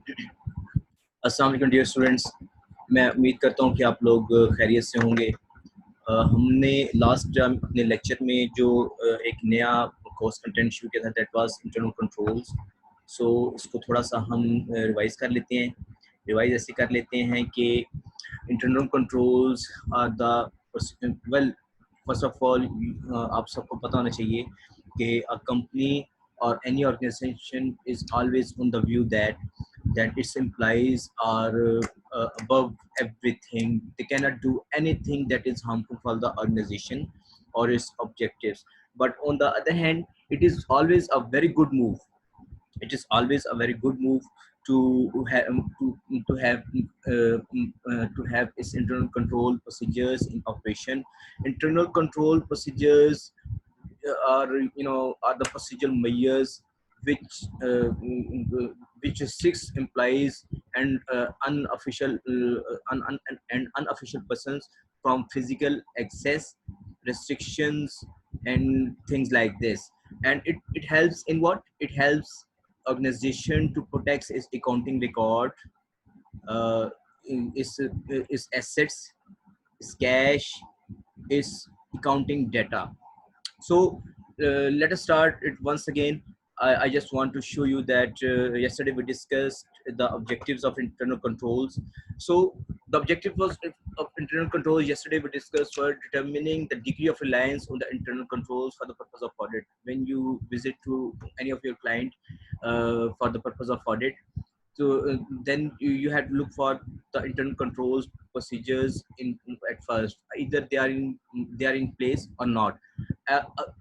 अस्सलाम वालेकुम dear students, मैं उम्मीद करता हूँ कि आप लोग खैरियत से होंगे। हमने लास्ट अपने लेक्चर में जो एक नया कोर्स कंटेंट शुरू किया था, दैट वाज इंटरनल कंट्रोल्स। सो इसको थोड़ा सा हम रिवाइज कर लेते हैं। रिवाइज ऐसे कर लेते हैं कि internal controls are the well, first of all आप सबको पता होना चाहिए कि a company or any organization is always on the view that its employees are above everything. They cannot do anything that is harmful for the organization or its objectives. But on the other hand, it is always a very good move. It is always a very good move to have to have its internal control procedures in operation. Internal control procedures are the procedural measures which which restricts employees and and unofficial persons from physical access, restrictions, and things like this. And it helps in what? It helps organization to protect its accounting record, uh, its assets, its cash, its accounting data. So let us start it once again. I just want to show you that yesterday we discussed the objectives of internal controls. So the objective was of internal controls yesterday we discussed were determining the degree of reliance on the internal controls for the purpose of audit. When you visit to any of your client for the purpose of audit, so then you have to look for the internal controls procedures in at first. Either they are in place or not.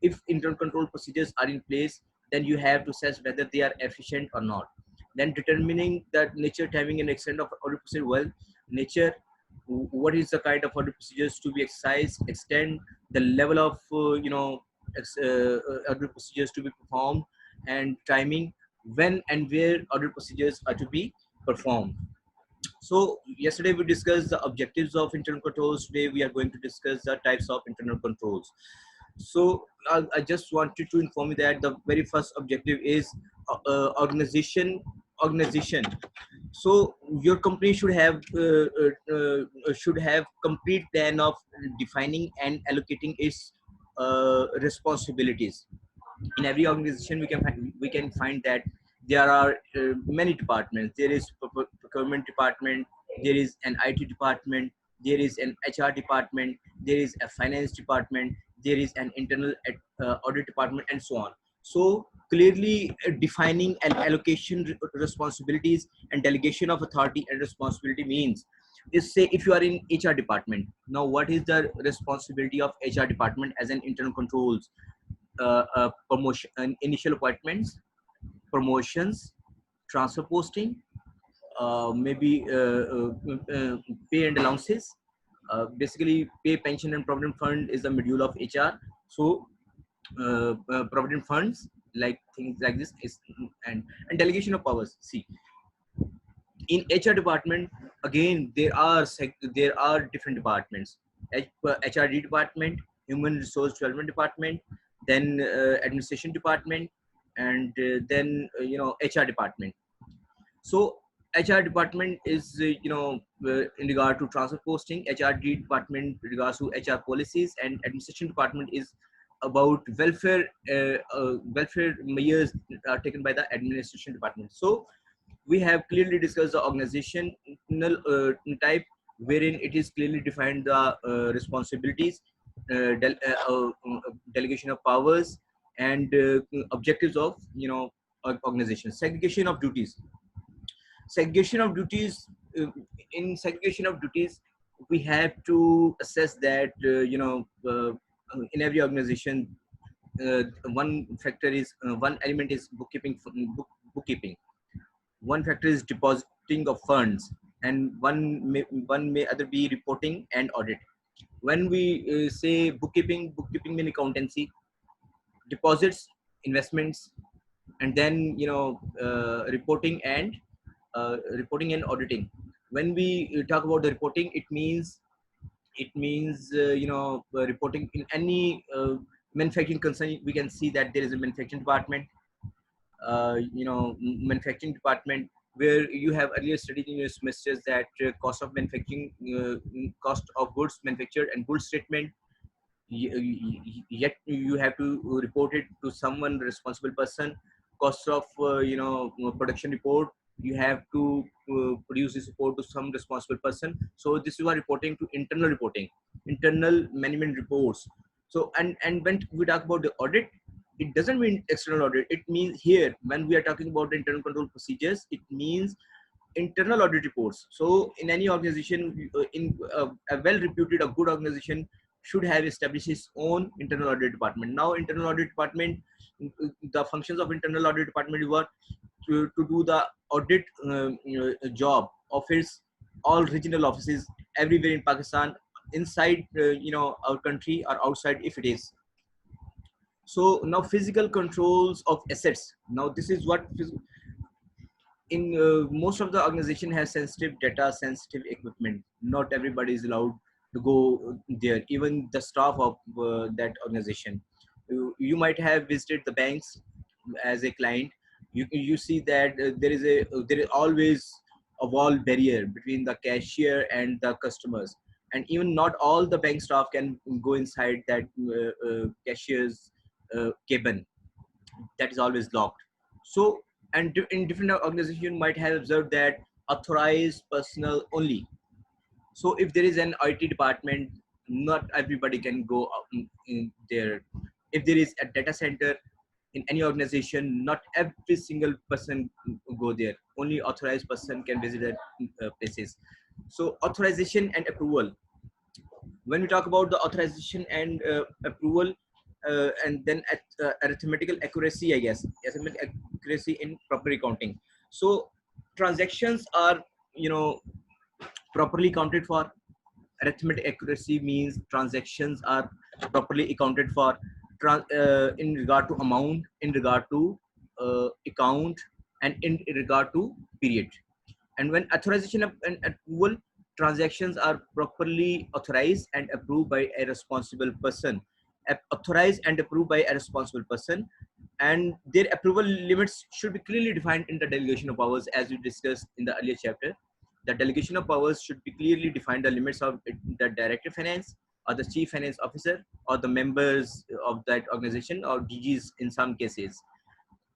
If internal control procedures are in place, then you have to assess whether they are efficient or not. Then determining that nature, timing, and extent of audit procedure. Well, nature, what is the kind of audit procedures to be exercised, extent, the level of audit procedures to be performed, and timing, when and where audit procedures are to be performed. So yesterday we discussed the objectives of internal controls. Today we are going to discuss the types of internal controls. So I just wanted to inform you that the very first objective is organization. So your company should have complete plan of defining and allocating its responsibilities. In every organization we can find that there are many departments. There is procurement department, there is an IT department, there is an HR department, there is a finance department, there is an internal audit department, and so on. So clearly defining and allocation responsibilities and delegation of authority and responsibility means is, say if you are in HR department, now what is the responsibility of HR department as an internal controls? Promotion, initial appointments, promotions, transfer posting, maybe pay and allowances. Basically, pay, pension, and provident fund is the module of HR. So, provident funds, like things like this, is and delegation of powers. See, in HR department, again there are different departments. HRD department, human resource development department, then administration department, and then HR department. So HR department is in regard to transfer posting, HRD department regards to HR policies, and administration department is about welfare measures taken by the administration department. So we have clearly discussed the organizational type, wherein it is clearly defined the responsibilities, delegation of powers, and objectives of organization. Segregation of duties. In segregation of duties, we have to assess that in every organization, one factor is one element is bookkeeping. One factor is depositing of funds, and one may other be reporting and audit. When we say bookkeeping mean accountancy, deposits, investments, and then reporting and auditing. When we talk about the reporting, it means reporting in any manufacturing concern. We can see that there is a manufacturing department, manufacturing department, where you have earlier studied in your semesters that cost of manufacturing, cost of goods manufactured and goods statement, yet you have to report it to someone responsible person. Cost of production report, you have to produce this report to some responsible person. So this is what reporting to internal reporting, internal management reports. So and when we talk about the audit, it doesn't mean external audit. It means here when we are talking about the internal control procedures, it means internal audit reports. So in any organization, in a well-reputed, a good organization should have established its own internal audit department. Now, internal audit department, the functions of internal audit department were to do the audit job of its all regional offices everywhere in Pakistan, inside our country or outside if it is. So now physical controls of assets. Now this is what in most of the organization has sensitive data, sensitive equipment. Not everybody is allowed to go there, even the staff of that organization. You might have visited the banks as a client. You see that there is always a wall barrier between the cashier and the customers, and even not all the bank staff can go inside that cashier's cabin. That is always locked. So, and in different organizations, you might have observed that authorized personnel only. So, if there is an IT department, not everybody can go in there. If there is a data center in any organization, not every single person go there. Only authorized person can visit that places. So, authorization and approval. When we talk about the authorization and approval, and then at arithmetical accuracy, I guess arithmetical accuracy in proper accounting. So transactions are, you know, properly accounted for. Arithmetic accuracy means transactions are properly accounted for, in regard to amount, in regard to account, and in regard to period. And when authorization and approval, transactions are properly authorized and approved by a responsible person. Authorized and approved by a responsible person, and their approval limits should be clearly defined in the delegation of powers, as we discussed in the earlier chapter. The delegation of powers should be clearly defined, the limits of the director of finance or the chief finance officer or the members of that organization or DGs in some cases.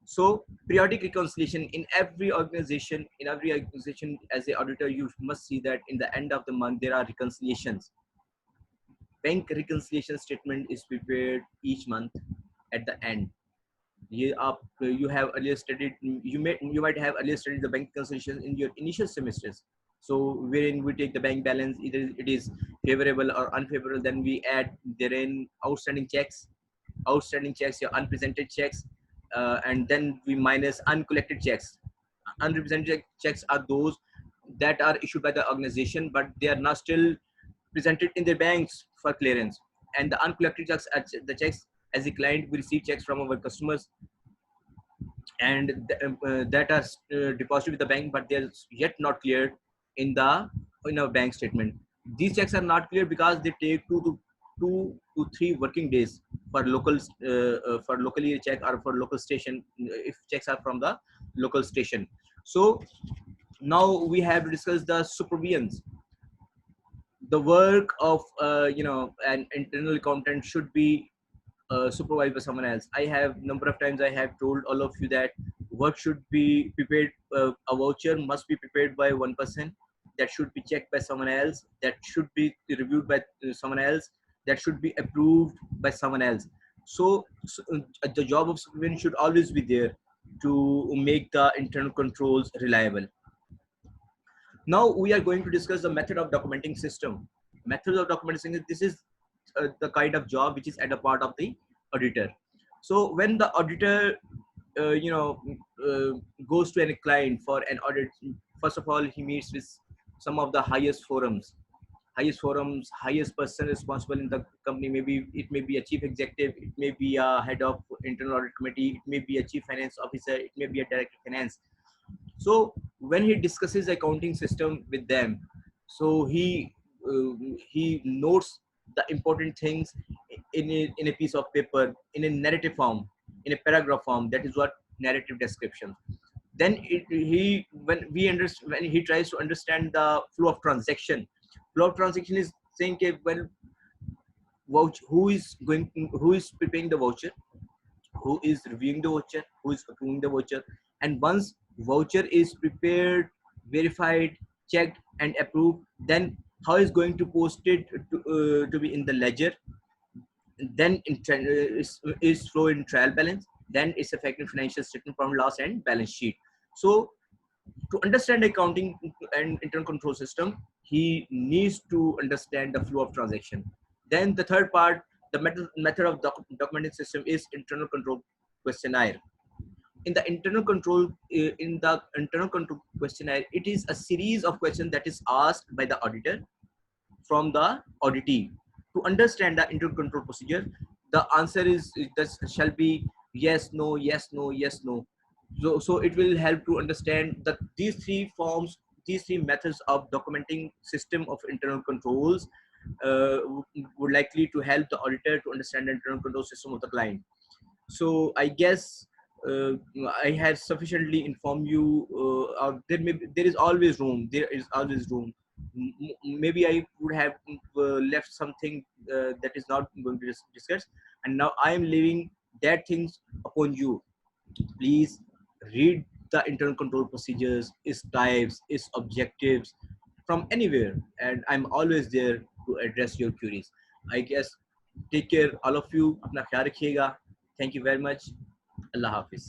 So periodic reconciliation in every organization, as a auditor, you must see that in the end of the month there are reconciliations. Bank reconciliation statement is prepared each month at the end. You have earlier studied, you might have earlier studied the bank reconciliation in your initial semesters. So wherein we take the bank balance, either it is favorable or unfavorable, then we add therein outstanding checks, your unpresented checks, and then we minus uncollected checks. Unrepresented checks are those that are issued by the organization, but they are not still presented in their banks for clearance. And the uncollected checks are the checks as a client we receive checks from our customers, and that are deposited with the bank, but they're yet not cleared in the in our bank statement. These checks are not clear because they take 2 to 3 working days for locally check or for local station, if checks are from the local station. So now we have to discuss the supervisions. The work of an internal accountant should be supervised by someone else. I have number of times I have told all of you that work should be prepared. A voucher must be prepared by one person. That should be checked by someone else. That should be reviewed by someone else. That should be approved by someone else. So the job of supervision should always be there to make the internal controls reliable. Now we are going to discuss the method of documenting system. Method of documenting, this is the kind of job which is at a part of the auditor. So when the auditor goes to any client for an audit, first of all he meets with some of the highest person responsible in the company. Maybe it may be a chief executive, it may be a head of internal audit committee, it may be a chief finance officer, it may be a director of finance. So when he discusses accounting system with them, so he notes the important things in a piece of paper, in a narrative form, in a paragraph form. That is what narrative description. Then when he tries to understand the flow of transaction. Flow of transaction is saying that when who is preparing the voucher, who is reviewing the voucher, who is approving the voucher, and once voucher is prepared, verified, checked, and approved, then how is going to post it to be in the ledger, then is flow in trial balance, then it's affecting financial statement from loss and balance sheet. So to understand accounting and internal control system, he needs to understand the flow of transaction. Then the third part, the method of documenting system is internal control questionnaire. In the internal control questionnaire, it is a series of questions that is asked by the auditor from the auditee to understand the internal control procedure. The answer is this shall be yes, no, yes, no, yes, no. So it will help to understand that these three forms, these three methods of documenting system of internal controls would likely to help the auditor to understand the internal control system of the client. So I guess uh, I have sufficiently informed you. There is always room. There is always room. Maybe I would have left something that is not going to discuss, and now I am leaving that things upon you. Please read the internal control procedures, its types, its objectives from anywhere, and I'm always there to address your queries. I guess take care, all of you. अपना ख्याल रखिएगा. Thank you very much. Allah Hafiz.